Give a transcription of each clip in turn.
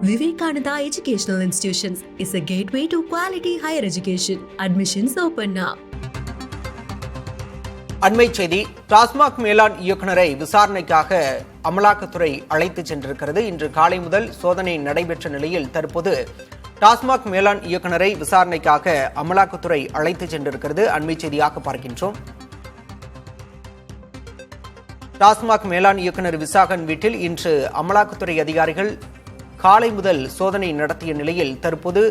Vivekananda Educational Institutions is a gateway to quality higher education. Admissions open now. அண்மை செய்தி. டாஸ்மாக் மேலாண் இயக்குநரை விசாரணைக்காக அமலாக்கத்துறை அழைத்து சென்றிருக்கிறது. இன்று காலை முதல் சோதனை நடைபெற்ற நிலையில் தற்போது டாஸ்மாக் மேலாண் இயக்குநரை விசாரணைக்காக அமலாக்கத்துறை அழைத்து சென்றிருக்கிறது. அண்மை செய்தியாக பார்க்கின்றோம். டாஸ்மாக் மேலாண் இயக்குநர் விசாகன் வீட்டில் இன்று அமலாக்கத்துறை அதிகாரிகள் காலை முதல் சோதனை நடத்திய நிலையில் தற்போது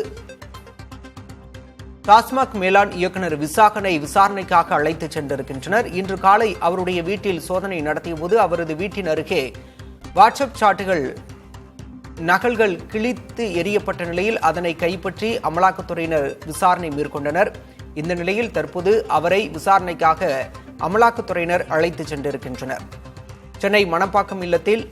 டாஸ்மாக் மேலாண் இயக்குநர் விசாகனை விசாரணைக்காக அழைத்து சென்றிருக்கின்றனர். இன்று காலை அவருடைய வீட்டில் சோதனை நடத்திய போது அவரது வீட்டின் அருகே வாட்ஸ்அப் சாட்டுகள் நகல்கள் கிழித்து எறியப்பட்ட நிலையில் அதனை கைப்பற்றி அமலாக்கத்துறையினர் விசாரணை மேற்கொண்டனர். இந்த நிலையில் தற்போது அவரை விசாரணைக்காக அமலாக்கத்துறையினர் அழைத்து சென்றிருக்கின்றனர். சென்னை மணப்பாக்கம் இல்லத்தில்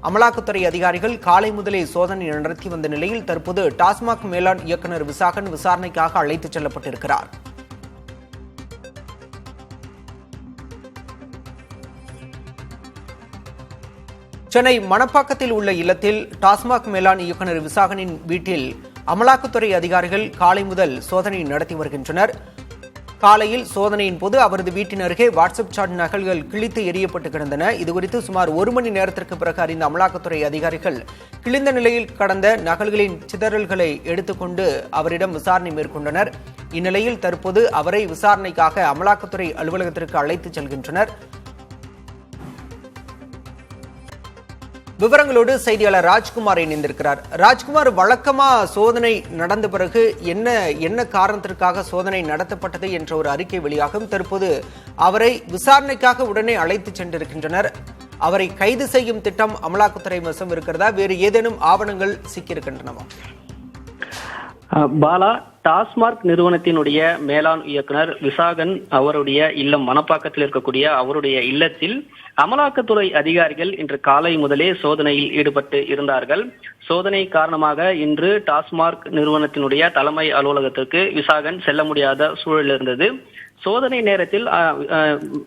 அமலாக்கத்துறை அதிகாரிகள் காலை முதலே சோதனை நடத்தி வந்த நிலையில் தற்போது டாஸ்மாக் மேலாண் இயக்குநர் விசாகன் விசாரணைக்காக அழைத்துச் செல்லப்பட்டிருக்கிறார். சென்னை மணப்பாக்கத்தில் உள்ள இல்லத்தில் டாஸ்மாக் மேலாண் இயக்குநர் விசாகனின் வீட்டில் அமலாக்கத்துறை அதிகாரிகள் காலை முதல் சோதனை நடத்தி வருகின்றனர். காலையில் சோதனையின் போது அவரது வீட்டின் அருகே வாட்ஸ்அப் சாட் நகல்கள் கிழித்து எறியப்பட்டு கிடந்தன. இதுகுறித்து சுமார் 1 மணி நேரத்திற்கு பிறகு அறிந்த அமலாக்கத்துறை அதிகாரிகள் கிழிந்த நிலையில் கடந்த நகல்களின் சிதறல்களை எடுத்துக்கொண்டு அவரிடம் விசாரணை மேற்கொண்டனர். இந்நிலையில் தற்போது அவரை விசாரணைக்காக அமலாக்கத்துறை அலுவலகத்திற்கு அழைத்துச் செல்கின்றனர். விவரங்களோடு செய்தியாளர் ராஜ்குமார் இணைந்திருக்கிறார். ராஜ்குமார், வழக்கமா சோதனை நடந்த பிறகு என்ன காரணத்திற்காக சோதனை நடத்தப்பட்டது என்ற ஒரு அறிக்கை வெளியாகும். தற்போது அவரை விசாரணைக்காக உடனே அழைத்து சென்றிருக்கின்றனர். அவரை கைது செய்யும் திட்டம் அமலாக்கத்துறை வசம் இருக்கிறதா? வேறு ஏதேனும் ஆவணங்கள் சிக்கியிருக்கின்றனவா? பாலா, டாஸ்மாக் நிறுவனத்தினுடைய மேலாண் இயக்குனர் விசாகன் அவருடைய இல்லம் மணப்பாக்கத்தில் இருக்கக்கூடிய அவருடைய இல்லத்தில் அமலாக்கத்துறை அதிகாரிகள் இன்று காலை முதலே சோதனையில் ஈடுபட்டு இருந்தார்கள். சோதனை காரணமாக இன்று டாஸ்மாக் நிறுவனத்தினுடைய தலைமை அலுவலகத்திற்கு விசாகன் செல்ல முடியாத சூழல் இருந்தது. சோதனை நேரத்தில்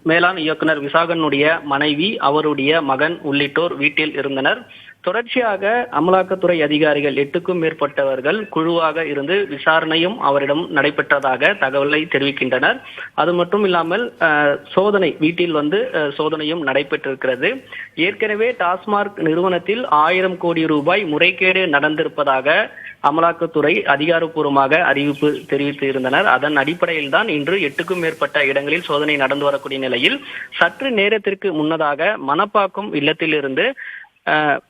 மேலாண் இயக்குனர் விசாகனுடைய மனைவி, அவருடைய மகன் உள்ளிட்டோர் வீட்டில் இருந்தனர். தொடர்ச்சியாக அமலாக்கத்துறை அதிகாரிகள் 8க்கும் மேற்பட்டவர்கள் குழுவாக இருந்து விசாரணையும் அவரிடம் நடைபெற்றதாக தகவலை தெரிவிக்கின்றனர். அது மட்டும் இல்லாமல் சோதனை வீட்டில் சோதனையும் நடைபெற்றிருக்கிறது. ஏற்கனவே டாஸ்மாக் நிறுவனத்தில் 1000 கோடி ரூபாய் முறைகேடு நடந்திருப்பதாக அமலாக்கத்துறை அதிகாரப்பூர்வமாக அறிவிப்பு தெரிவித்து இருந்தனர். அதன் அடிப்படையில் தான் இன்று 8க்கும் மேற்பட்ட இடங்களில் சோதனை நடந்து வரக்கூடிய நிலையில் சற்று நேரத்திற்கு முன்னதாக மணப்பாக்கம் இல்லத்திலிருந்து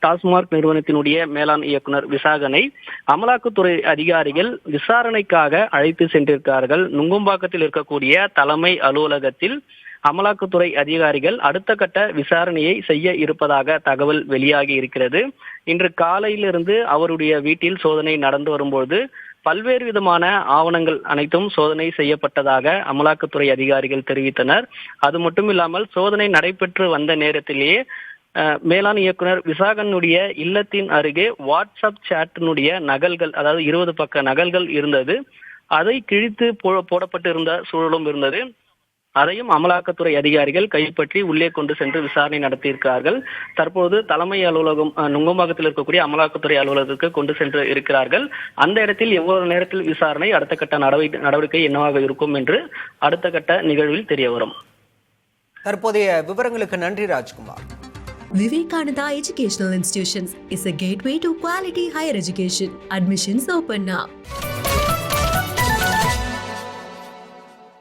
டாஸ்மாக் நிறுவனத்தினுடைய மேலாண் இயக்குனர் விசாகனை அமலாக்கத்துறை அதிகாரிகள் விசாரணைக்காக அழைத்து சென்றிருக்கிறார்கள். நுங்கம்பாக்கத்தில் இருக்கக்கூடிய தலைமை அலுவலகத்தில் அமலாக்கத்துறை அதிகாரிகள் அடுத்த கட்ட விசாரணையை செய்ய இருப்பதாக தகவல் வெளியாகி இருக்கிறது. இன்று காலையிலிருந்து அவருடைய வீட்டில் சோதனை நடந்து வரும்போது பல்வேறு விதமான ஆவணங்கள் அனைத்தும் சோதனை செய்யப்பட்டதாக அமலாக்கத்துறை அதிகாரிகள் தெரிவித்தனர். அது மட்டும் இல்லாமல் சோதனை நடைபெற்று வந்த நேரத்திலேயே மேலாண் இயக்குனர் விசாகனுடைய இல்லத்தின் அருகே வாட்ஸ்அப் சாட்டினுடைய நகல்கள், அதாவது 20 பக்க நகல்கள் இருந்தது. அதை கிழித்து போடப்பட்டு இருந்த சூழலும் இருந்தது. அதையும் அமலாக்கத்துறை அதிகாரிகள் கைப்பற்றி உள்ளே கொண்டு சென்று விசாரணை நடத்தியிருக்கிறார்கள். தற்போது தலைமை அலுவலகம் நுங்கம்பாக்கத்தில் இருக்கக்கூடிய அமலாக்கத்துறை அலுவலகத்திற்கு கொண்டு சென்று இருக்கிறார்கள். அந்த இடத்தில் எவ்வளவு நேரத்தில் விசாரணை, அடுத்த கட்ட நடவடிக்கை என்னவாக இருக்கும் என்று அடுத்த கட்ட நிகழ்வில் தெரிய வரும். தற்போதைய விவரங்களுக்கு நன்றி Rajkumar. Vivekananda Educational Institutions is a gateway to quality higher education. Admissions open now.